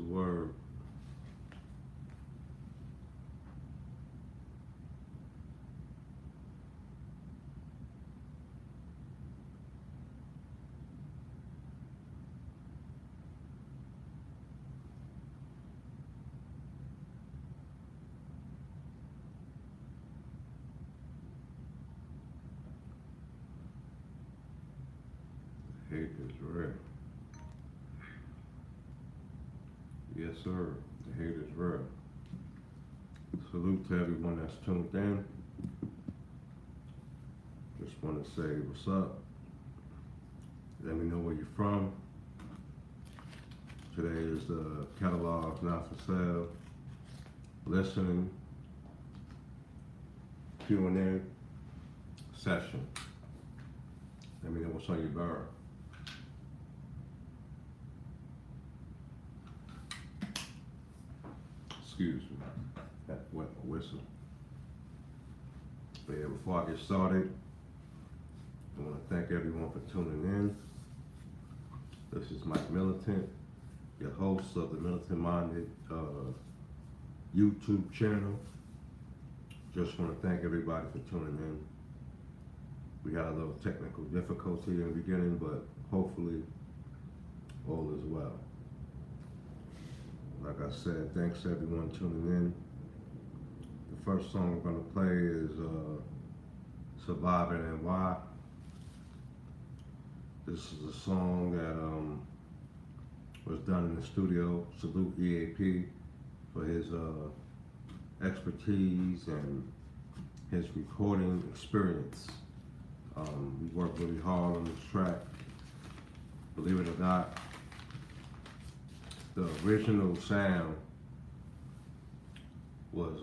word. Hate is real. Yes, sir. The hate is real. Salute to everyone that's tuned in. Just want to say what's up. Let me know where you're from. Today is the catalog not for sale. Listening Q&A session. Let me know what's on your bar. Excuse me, that wet my whistle. But yeah, before I get started, I want to thank everyone for tuning in. This is Mike Militant, your host of the Militant Minded YouTube channel. Just want to thank everybody for tuning in. We had a little technical difficulty in the beginning, but hopefully all is well. Like I said, thanks to everyone tuning in. The first song I'm going to play is Surviving and Why. This is a song that was done in the studio. Salute EAP for his expertise and his recording experience. We worked really hard on this track. Believe it or not, the original sound was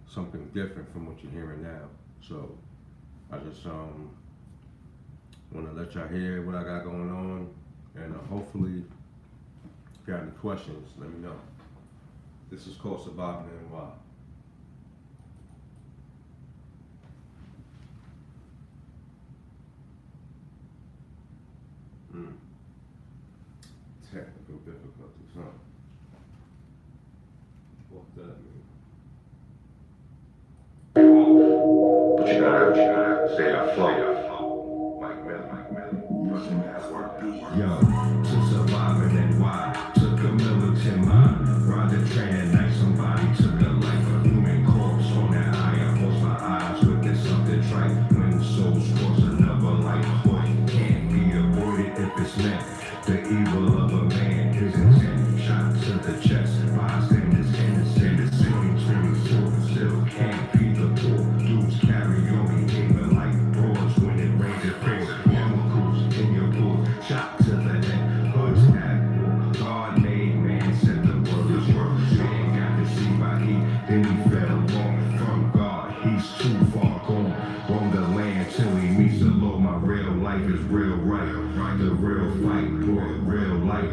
something different from what you're hearing now. So I just want to let y'all hear what I got going on, and hopefully, if you got any questions, let me know. This is called Surviving and Why. Technical difficulties, huh? What that mean? But you gotta stay afloat. Mike Miller. Yo, to surviving and why? Took a militant mind. Ride the train at night, somebody took a life. A human corpse on that eye. I close my eyes, witness something trite. When souls cross another life point, can't be avoided if it's meant. The evil of a man is intent. Shot to the chest, bystanders innocent. 2024 still can't be the poor. Dudes carry on behaving like broads when it rains it pours. Chemicals in your pool, shot to the head. Hoods at war. God made man, said the world is worth. Man got deceived by heat, then he fell wrong from God. He's too far gone. Roam the land till he meets the Lord. My real life is real right. The real fight brought real light.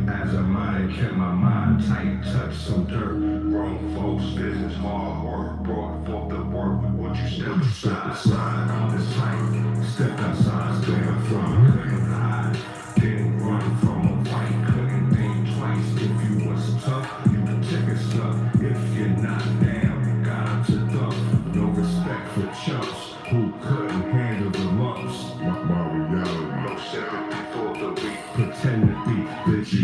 As a mind kept my mind tight, touched some dirt. Grown folks, business, hard work, brought forth the work. Would you step aside? I'm this tight. Stepped outside, stand from, couldn't hide. Didn't run from a fight, couldn't think twice. If you was tough, you can take a stuff. If you're not down, got to duck. No respect for chumps who couldn't handle the lumps. My reality. No sympathy for the weak. Pretend to be the G.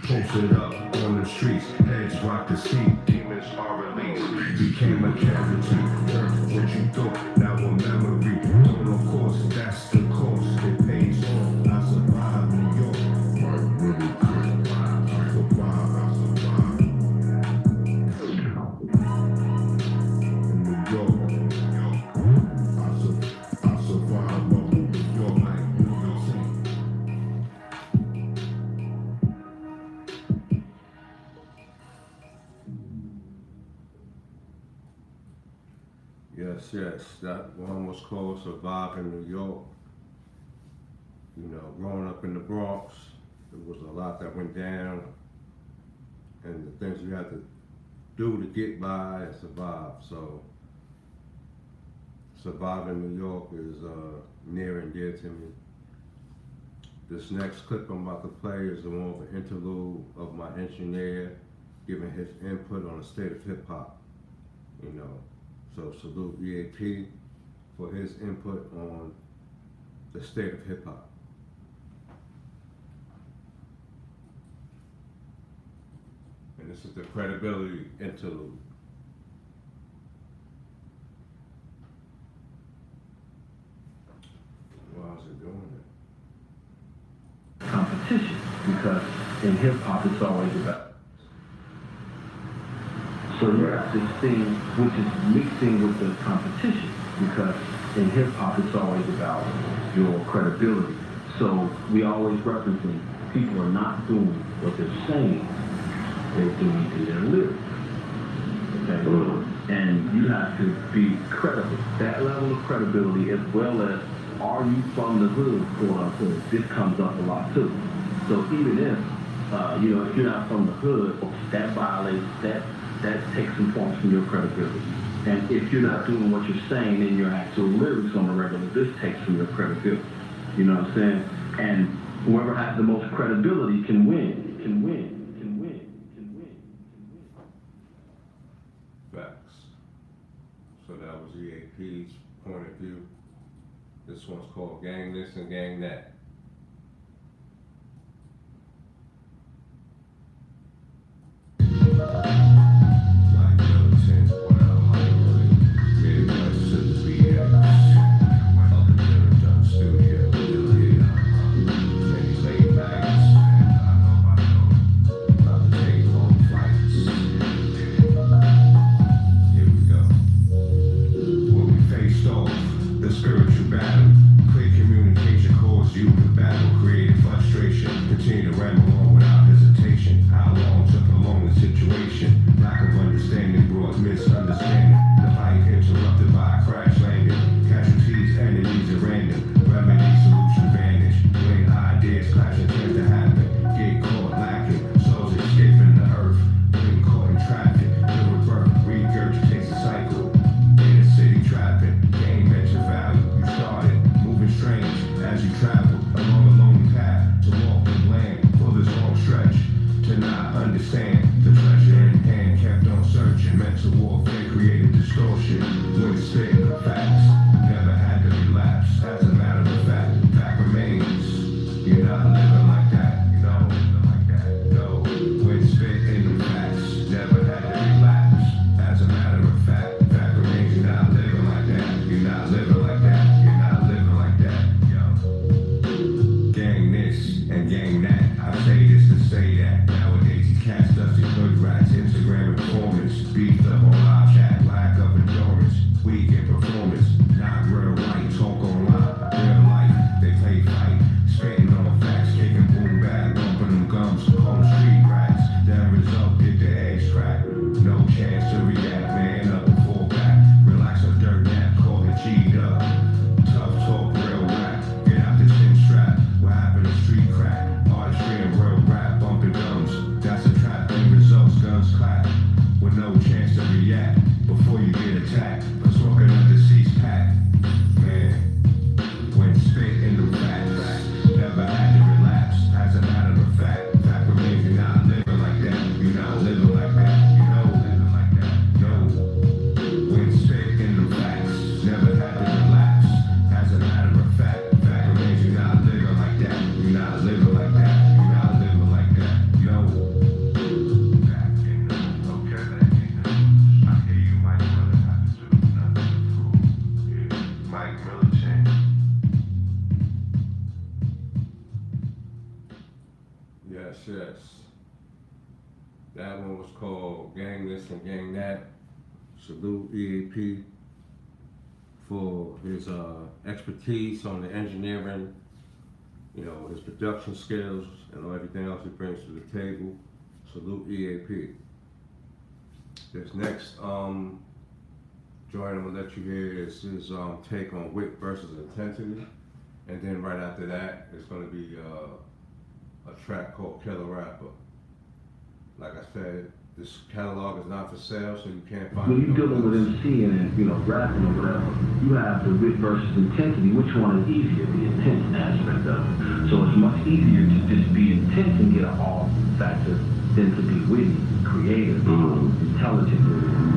Posted up on the streets. Heads rock the seat. Demons are released. Became a casualty. Earth what you thought. Now a memory. And of course, that's the cost. It pays off. I survived New York. Mike really could. I survived. In New York. I survived New York. Yes, that one was called Surviving New York. You know, growing up in the Bronx, there was a lot that went down, and the things you had to do to get by and survive. So, Surviving New York is near and dear to me. This next clip I'm about to play is more of an interlude of my engineer giving his input on the state of hip hop. You know, so salute EAP for his input on the state of hip hop. And this is the credibility interlude. Why is it doing it? Competition, because in hip hop it's always about. So you have this thing which is mixing with the competition, because in hip hop it's always about your credibility. So we always referencing people are not doing what they're saying, they're doing in their lyrics. Okay? And you have to be credible. That level of credibility, as well as are you from the hood, quote unquote, this comes up a lot too. So even if, if you're not from the hood, that violates, that takes some points from your credibility. And if you're not doing what you're saying in your actual lyrics on the regular, this takes from your credibility. You know what I'm saying? And whoever has the most credibility can win, can win. Facts. So that was EAP's point of view. This one's called Gang This and Gang That. Like Militant, what up, Hollywood? Midwest to the BX. Up in the Militant studio, many late nights. About to take long flights. Here we go. When we faced off the spiritual battle, clear communication caused you to battle, created frustration, continue to ramble on without hesitation. How long to prolong the situation? Lack of understanding brought misunderstanding. The fight interrupted by a crash landing. Casualties, enemies at random. Remedy, solution vanish. When ideas clash and tend to happen. Get caught lacking. Souls escaping the earth. Getting caught in traffic. The rebirth regurgitates the cycle. In a city trapping. Gain mental value. You started moving strange as you traveled along a lonely path to walk the land for this long stretch. To not understand the treasure in hand, kept on searching. Mental warfare created distortion. When spitting the facts, never had to relapse. As a matter of fact, fact remains. You're not living like that, you know, living like that. No, when spitting the facts, never had to relapse. As a matter of fact, fact remains. You're not living like that. You're not living like that. You're not living like that. Yo, gang this and gang that. I say this to say that. Nowadays these cats dusty hood rats, Instagram informants, beefed up on live chat, lack of endurance, weak in performance, not real right, talk online, real life, they play fight, spitting on facts, kicking boom bag, bumping them gums, home street rats, that result, get the eggs cracked, no chance to react, man up and fall back, relax a dirt nap, call it G-Dub, tough talk, real rap, get out the chin strap, what happened to street crack, artistry and real rap, bumping gums, that's a trap, end results, guns clap, with no chance to react, before you get attacked, for smoking a deceased pack, man, when spit in the facts, never had to relapse, as a matter of fact, fact remains, you're not living like that, you're not living like that, you know, living like that, no, when spit in the facts, never had to relapse, as a matter of fact, fact remains, you're not living like that, you're not living like that, you're not living like that, no. Back in the, okay, I hear you, Mike, brother, I just do nothing to prove, yeah, Mike Militant. Yes. That one was called Gang This and Gang That. Salute EAP for his expertise on the engineering, his production skills and everything else he brings to the table. Salute EAP. This next joint I'm gonna let you hear is his take on wit versus intensity. And then right after that, it's gonna be a track called Killer Rapper. Like I Okay, this catalog is not for sale, so you can't find When it. you're dealing with MCing and, you know, rapping or whatever, you have the wit versus intensity. Which one is easier? The intense aspect of it. So it's much easier to just be intense and get an off factor than to be witty, creative, intelligent, you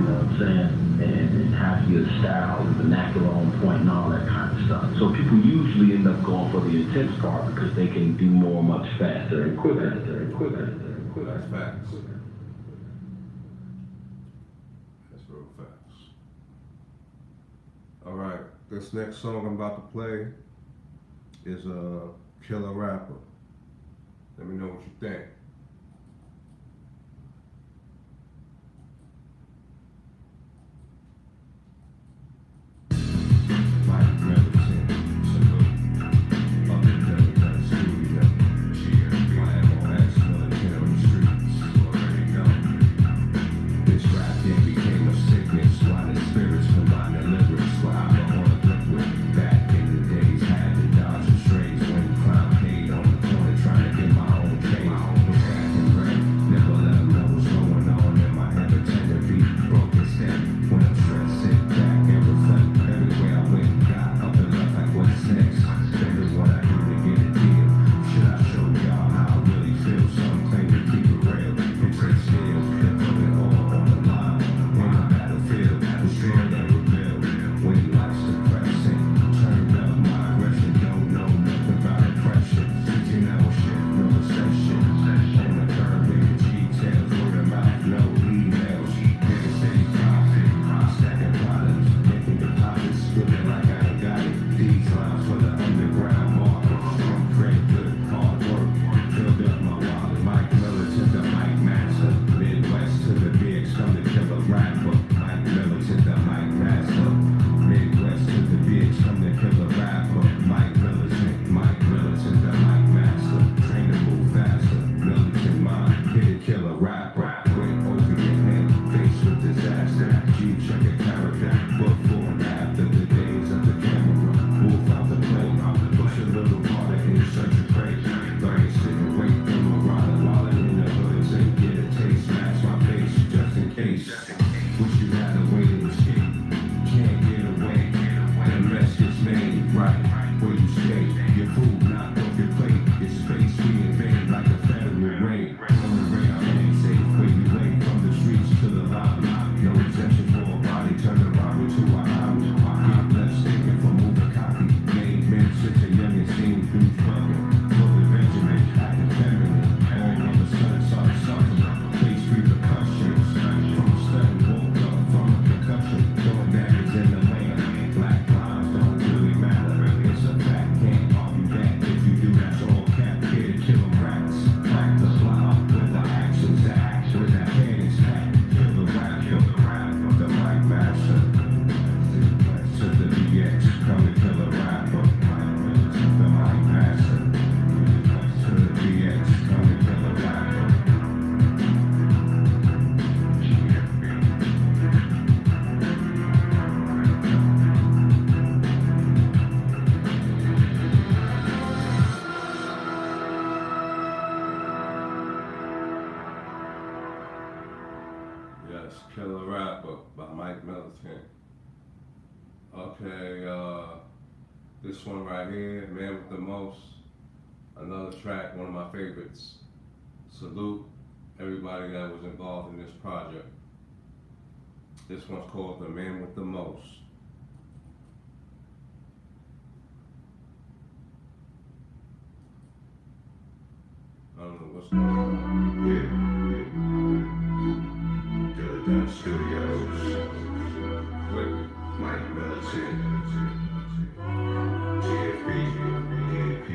know what I'm saying? And have your style, the vernacular on point and all that kind of stuff. So people usually end up going for the intense part because they can do more much faster and quicker. That's facts. That's real facts. All right, this next song I'm about to play is Killer Rapper. Let me know what you think. Killer Rapper by Militant. Okay, this one right here, Man with the Most, another track, one of my favorites. Salute everybody that was involved in this project. This one's called The Man with the Most. I don't know what's going on. Militant Studios. Wait. Mike Militant. GFP. EAP.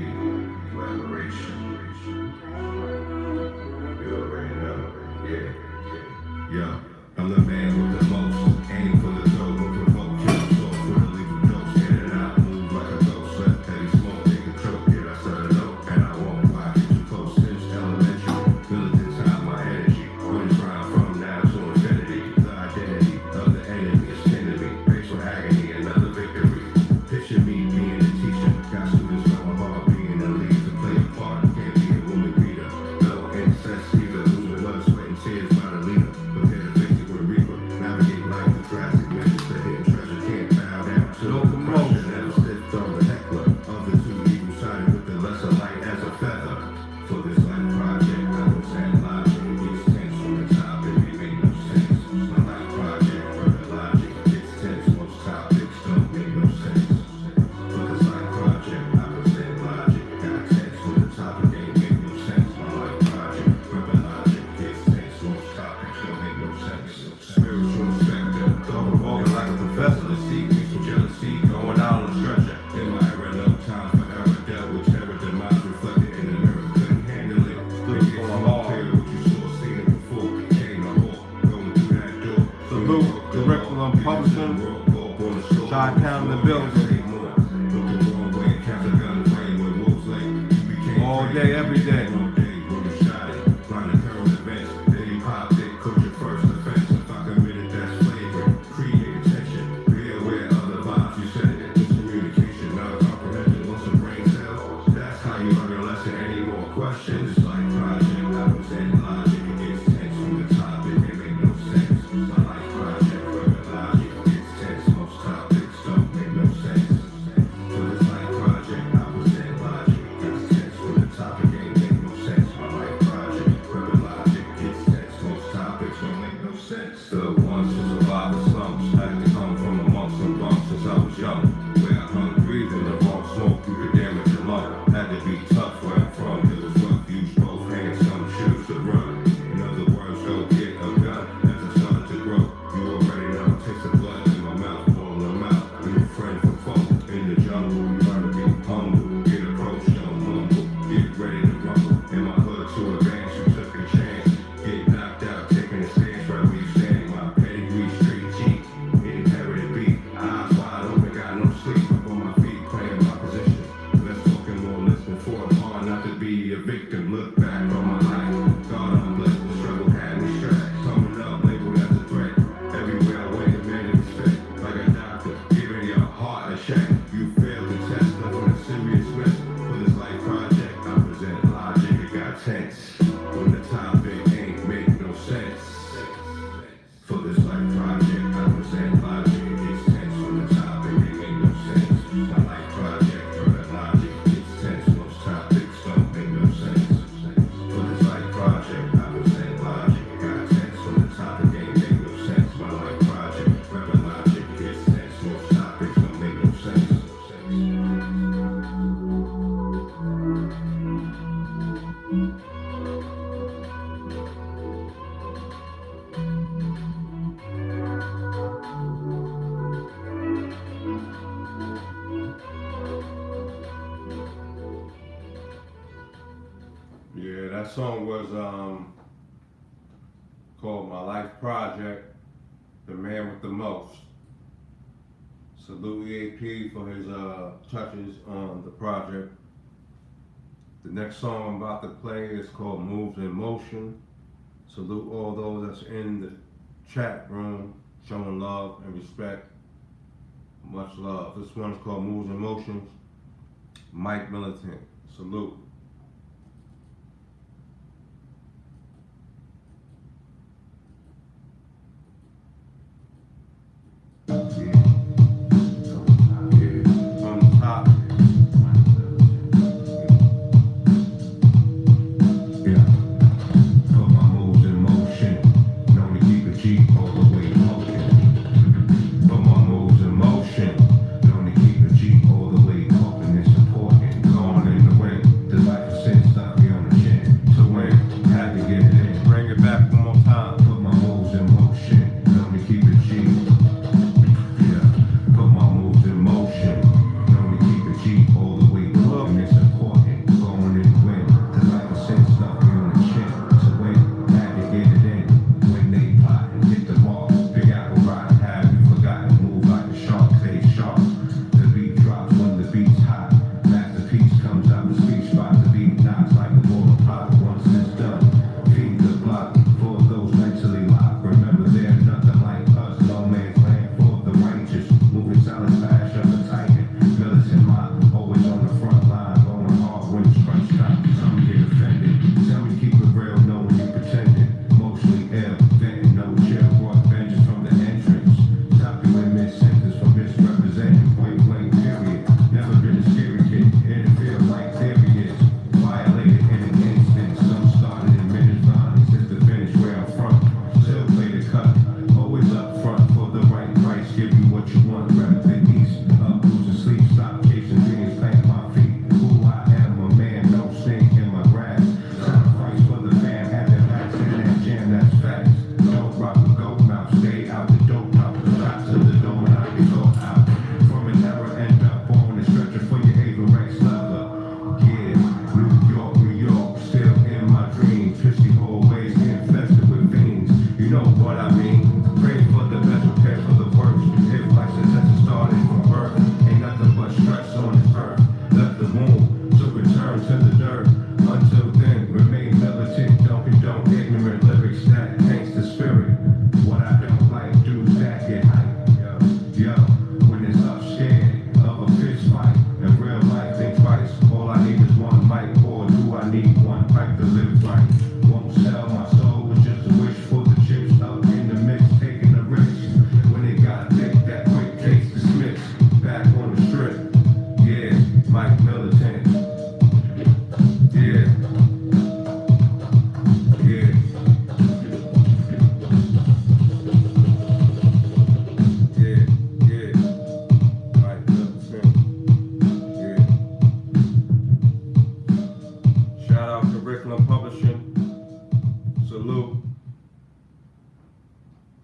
Collaboration. You already know. Yeah. Yo, I'm the man with the most. Aim for the dough, look for vote. Kill soul for the legal dose. In and out, move like a ghost. Left heavy smoke, take control. Get I set it up, and I won't fly. Get too close since elementary. Militants have my energy. When it's round from now to infinity. Publishing, Chi-Town, the building. All day, every day. Yeah, that song was called My Life Project, The Man with the Most. Salute EAP for his touches on the project. The next song I'm about to play is called Moves in Motion. Salute all those that's in the chat room, showing love and respect. Much love. This one is called Moves in Motion. Mike Militant. Salute. This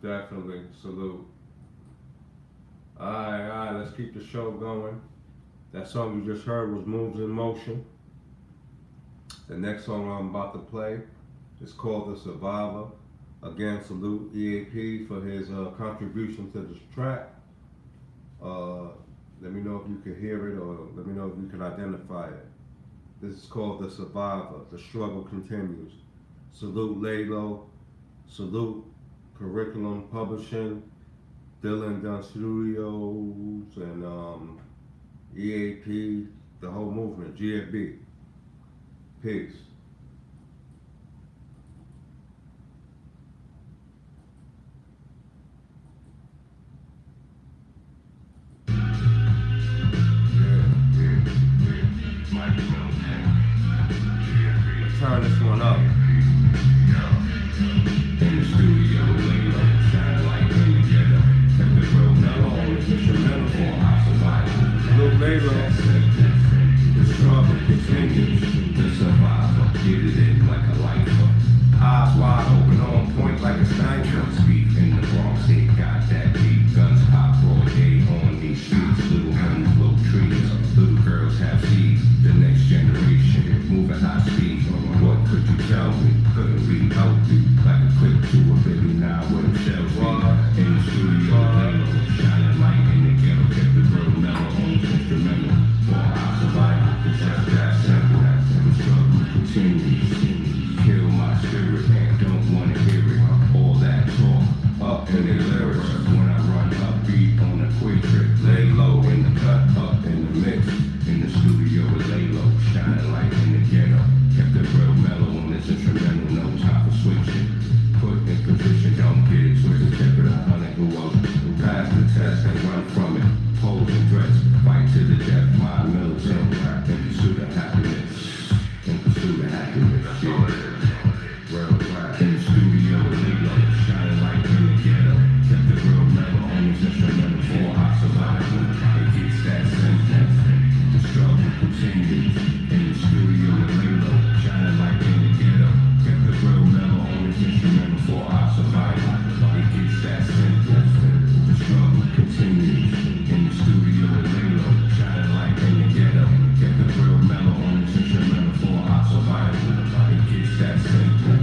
Definitely. Salute. Alright, let's keep the show going. That song you just heard was Moves in Motion. The next song I'm about to play is called The Survivor. Again, salute EAP for his contribution to this track. Let me know if you can hear it, or let me know if you can identify it. This is called The Survivor. The struggle continues. Salute Laylo. Salute Curriculum Publishing, Dylan Dunn Studios, and EAP, the whole movement, GFB. Peace. Turn this one up. In the studio, Laylo, shine like in the ghetto. Kept the real mellow, instrumental for our survival. Little Laylo, The struggle continues. The survivor, get it in like a lifer. Eyes wide open, on point like a sniper. Speak in the Bronx, they got that beat. Guns pop all day on these streets. Little homes blow trees. Little girls have seeds. The next generation moving high speed. What could you tell me? Couldn't be healthy. Like a clip to a baby now with them shells be. In the studio, shining light in the ghetto. Kept the real mellow on instrumental. For our survival, it's just that simple. The struggle continues. Kill my spirit, don't wanna hear it. All that talk up in the lyrics. When I run up beat on a quick trip, lay low in the cut, up in the mix. In the studio with Laylo, shining light in the ghetto. Kept it real mellow on this instrumental, no time for switching. Put in position, don't get it twisted. Kept it 100 who else pass the test and run from it. Pose and dress, fight to the death, my militant. In pursuit of happiness, in pursuit of happiness. Yeah. Real rap. In the studio with Laylo, shining light in the ghetto. Kept it real mellow on this instrumental for our survival. It gets that simple. The struggle continues. In the studio with Laylo, shining light in the ghetto. Kept it real mellow on this instrumental for our survival. It gets that simple. The struggle continues. In the studio with Laylo, shining light in the ghetto. Kept it real mellow on this instrumental for our survival. It gets that simple.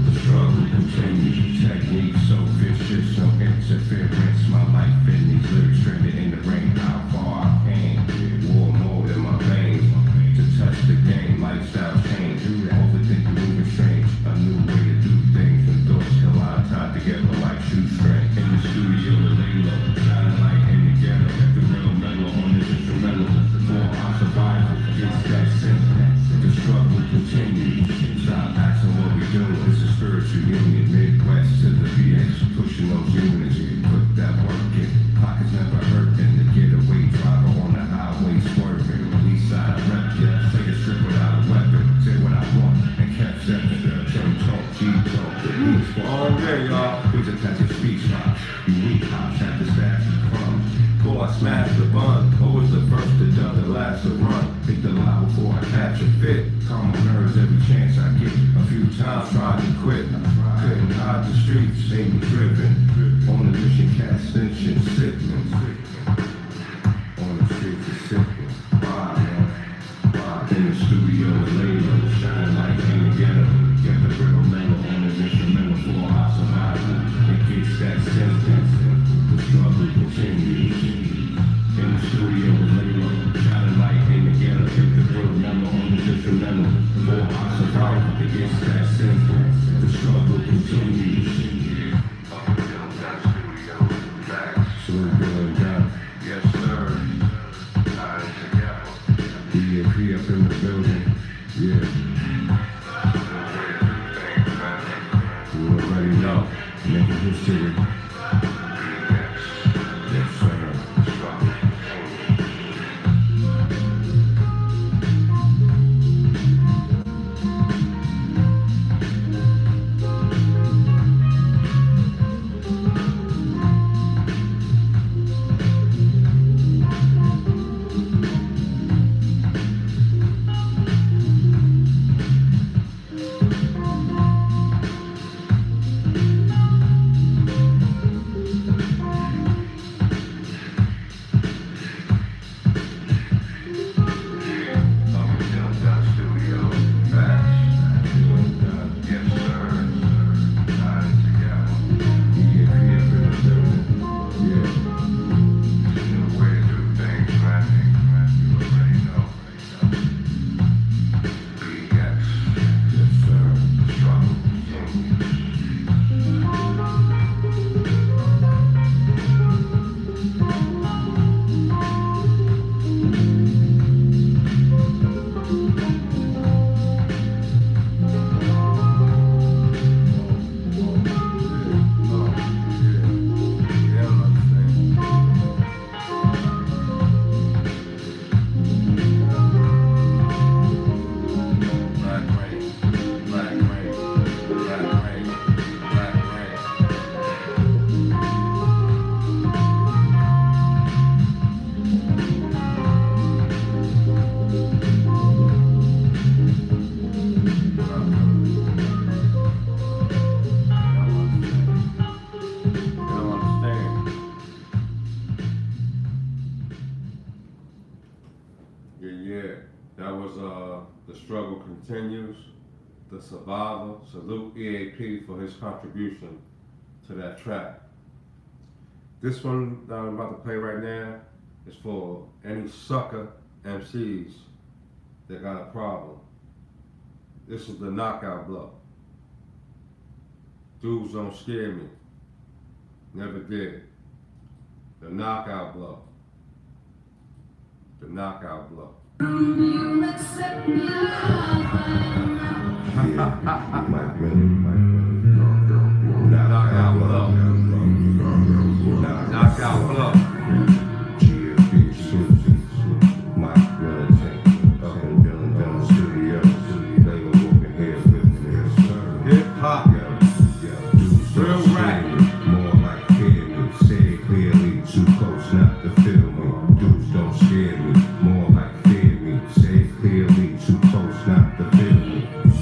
The struggle continues. Technique so vicious, no interference. My life in these lyrics, stranded in the rain. How far I came, war more than my veins. To touch the game, lifestyle change. Overthinking, moving strange. A new way to do things. When thoughts collide, tied together like shoestrings. In the studio with Laylo, shining light in the ghetto. Kept the real mellow on this instrumental. For our survival, it's that simple. The struggle continues. Stop asking what we do. It's a spiritual union. Midwest to the VX, pushing those units. Put that work in. Pockets never hurting. The getaway driver on the highway swerving. East side rep, yeah. Take a strip without a weapon. Say what I want and catch that. Turn talk, G-talk. all day, y'all. We just had your speech box. You weak hops had the stash of crumbs. Before I smash the bun, always the first to dump, the last to run. Think the lie before I catch a fit. Calm my nerves every chance I get. A few times tried to quit. Couldn't hide the streets, made me driven. On the mission, cat stenching, sickening. On the streets of sickening. Why, man? Why? In the studio with Laylo, shining light in the ghetto. Get the real mellow on the instrumental for our survival. It gets that simple. The struggle continues. In the studio with Laylo, shining light in the ghetto. Get the real mellow on the instrumental for our survival. It gets that simple. The struggle continues. Salute Dylan Dunn. Yes, sir. EAP up in the building. Yeah. You already know. Making history. Yes, sir. continues. The Survivor, salute EAP for his contribution to that track. This one that I'm about to play right now is for any sucker MCs that got a problem. This is the knockout blow. Dudes don't scare me. Never did. The knockout blow. The knockout blow. You accept me. Knockout blow. Knockout blow. Mike Militant, up in Militant Studios. They were working here with me. Hip hop. Real rap. More like hear me. Say it clearly. Too close not to feel me. Dudes don't scare me. More like fear me. Say it clearly. Too close not to feel me.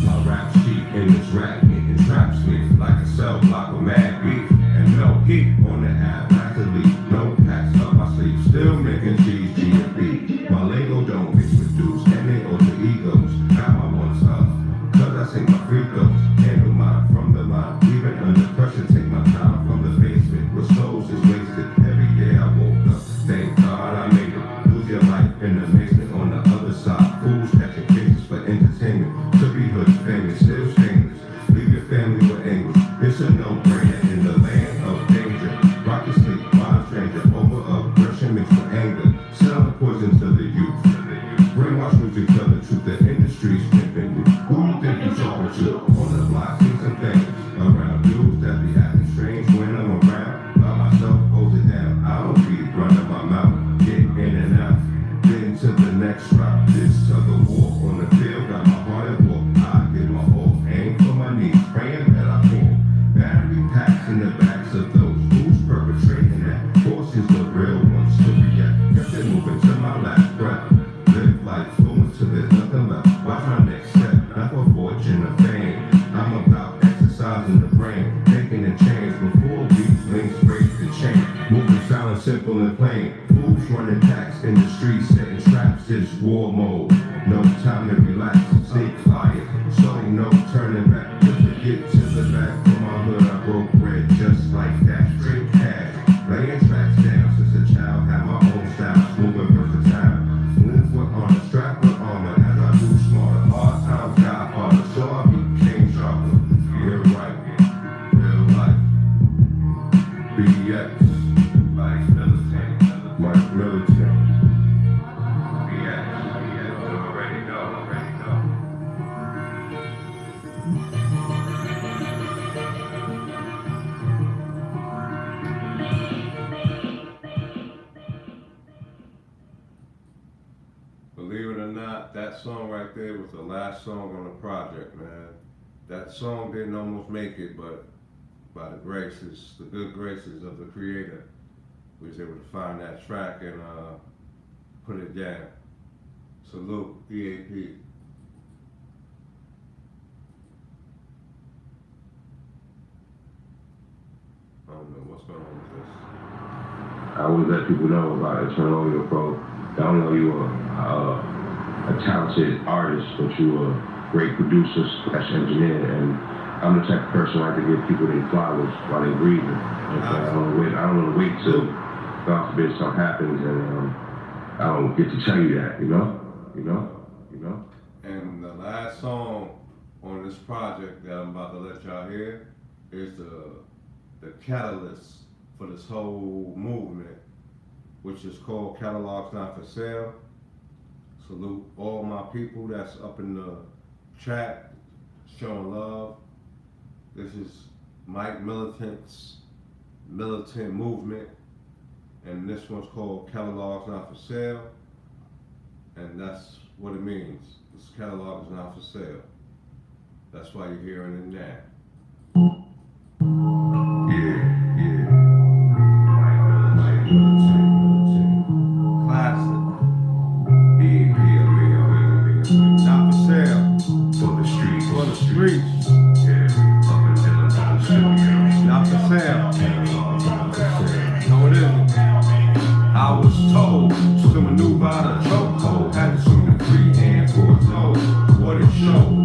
My rap sheet in this rap getting traps me like a cell block of mad beat and no heat on the app. Actually, no packs up my sleeve. Still making cheese G&B. My lingo don't mix with dudes and they alter egos. Got my ones up, cause I sing my free throws. Handle mine from the line. Even under pressure, take my time from the basement. Where souls is wasted. Every day I woke up. Thank God I made it. Lose your life in the basement on the other side. Fools catching cases for entertainment. To be hood famous, still stainless. Leave your family with anguish. It's a no-brainer in the land of danger. Rock to sleep, wild stranger. Over aggression mixed with anger. Sell the poison to the youth. Brainwash music, tell the truth. The industry's pimping you. Who you think you talking to? On the block, see some things around dudes that be acting strange when I'm around. By myself, hold it down. I don't be running my mouth, getting in and out. Getting to the next route. This tug of war on the field, got my heart at war. I get my whole aim for my knees, praying that I fall. Battery packs in the backs of those who's perpetrating that. Forces the real ones to react. Kept it moving to my last breath. Live life fluent till there's nothing left. Watch my next step, not for fortune or fame. I'm about exercising the brain, making a change before weeks links break the chain. Moving silent, simple and plain. Fools running packs in the streets, setting traps. It's war mode. No time to relax, stay quiet. So no turning back. Just to get to the back from my hood, I broke bread just like that. Straight cash, laying tracks down since a child. Had my own style, smooth and versatile. Move with on a strap with armor as I do smarter. Hard times got harder, so I became sharper. Real right, real life. BX, Mike Militant, Mike Militant. BX, already know. Believe it or not, that song right there was the last song on the project, man. That song didn't almost make it, but by the graces, the good graces of the creator, we was able to find that track and put it down. Salute, EAP. I don't know what's going on with this. I always let people know about Eternal Audio Pro. I don't know you are a talented artist, but you are a great producer / engineer, and I'm the type of person I like to give people their flowers while they're breathing. Okay? I don't want to wait till God forbid something happens and I don't get to tell you that, you know. And the last song on this project that I'm about to let y'all hear is the catalyst for this whole movement, which is called Catalogs Not For Sale. Salute all my people that's up in the chat, showing love. This is Mike Militant's Militant Movement, and this one's called Catalogs Not For Sale, and that's what it means. This catalog is not for sale. That's why you're hearing it now. Classic. Not for sale. For the streets. Not for sale. No, it isn't. I was told to maneuver out of chokehold. Had to swing the free hand for a toe. What it showed.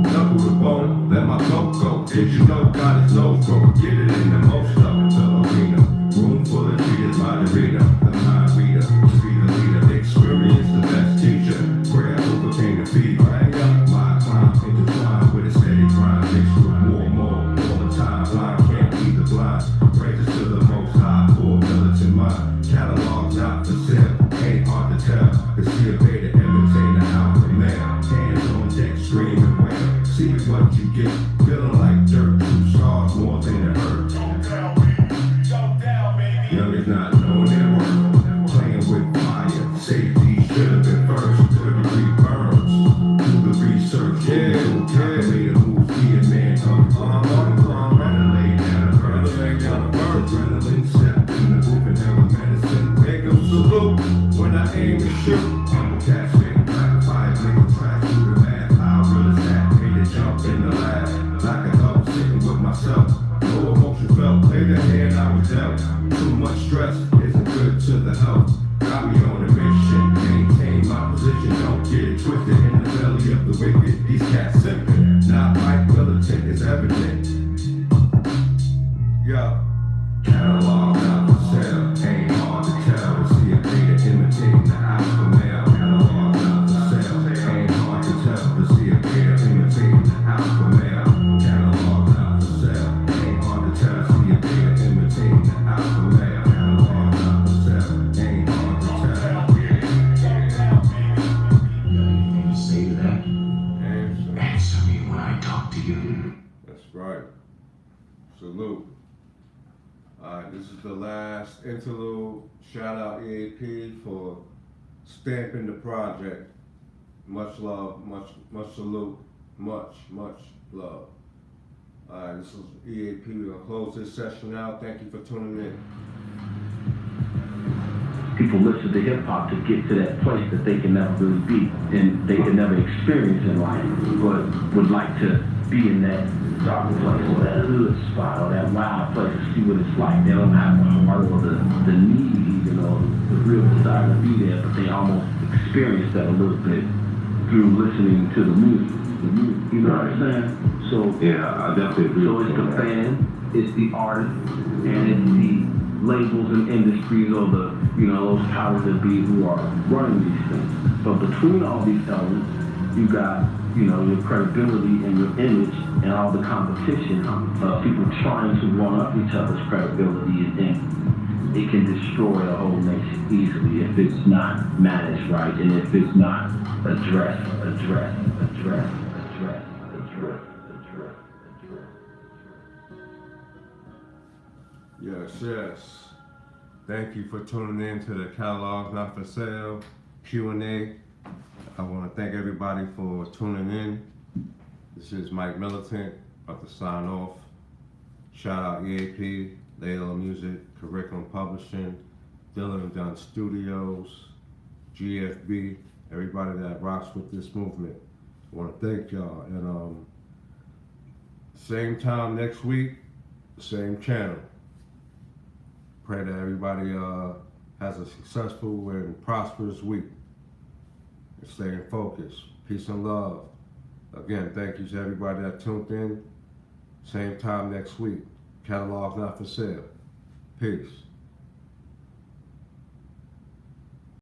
Rappers not knowing their worth, playing with fire. Safety should have been first. 33 burns. Do the research. Calculator moves. Be a man. Better lay down a verse. Adrenaline step in the booth and have a medicine. Make them salute when I aim to shoot. I'm a cat spitting black fire, make a track through the math. How real is that? Made a jump in the lab. Like a dog sitting with myself. No emotion felt, play the hand I was dealt. Too much stress isn't good to the health. Got me on a mission, maintain my position. Don't get it twisted in the belly of the wicked. These cats simping, not like militant is evident. Yeah. Catalog not for sale, ain't hard to tell. See a beta imitating the alpha male. Catalog not for sale, ain't hard to tell. To see a beta imitating the alpha male. Catalog not for sale, ain't hard to tell. See a beta imitating the alpha male. Catalog not for sale, ain't hard to tell. Anything to say to that? Answer me when I talk to you. That's right. Salute. Alright, this is the last interlude. Shout out EAP for stamping the project. Much love, much salute, much love. Alright, this is EAP. We're gonna close this session out. Thank you for tuning in. People listen to hip hop to get to that place that they can never really be and they can never experience in life, but would like to be in that dark place or that hood spot or that wild place to see what it's like. They don't have the heart or the need, you know, the real desire to be there, but they almost experience that a little bit through listening to the music. You know what I'm saying? So Yeah, I definitely agree. so it's the fan, it's the artist, and it's the labels and industries or the, you know, those powers that be who are running these things. But between all these elements, you got, you know, your credibility and your image and all the competition of people trying to one up each other's credibility, and it can destroy a whole nation easily if it's not managed right and if it's not addressed. Yes. Thank you for tuning in to the Catalog's Not For Sale Q&A. I want to thank everybody for tuning in. This is Mike Militant, about to sign off. Shout out EAP, Layla Music, Curriculum Publishing, Dylan Dunn Studios, GFB, everybody that rocks with this movement. I want to thank y'all. And same time next week, same channel. Pray that everybody has a successful and prosperous week. And stay focused. Peace and love. Again, thank you to everybody that tuned in. Same time next week. Catalog's Not For Sale. Peace.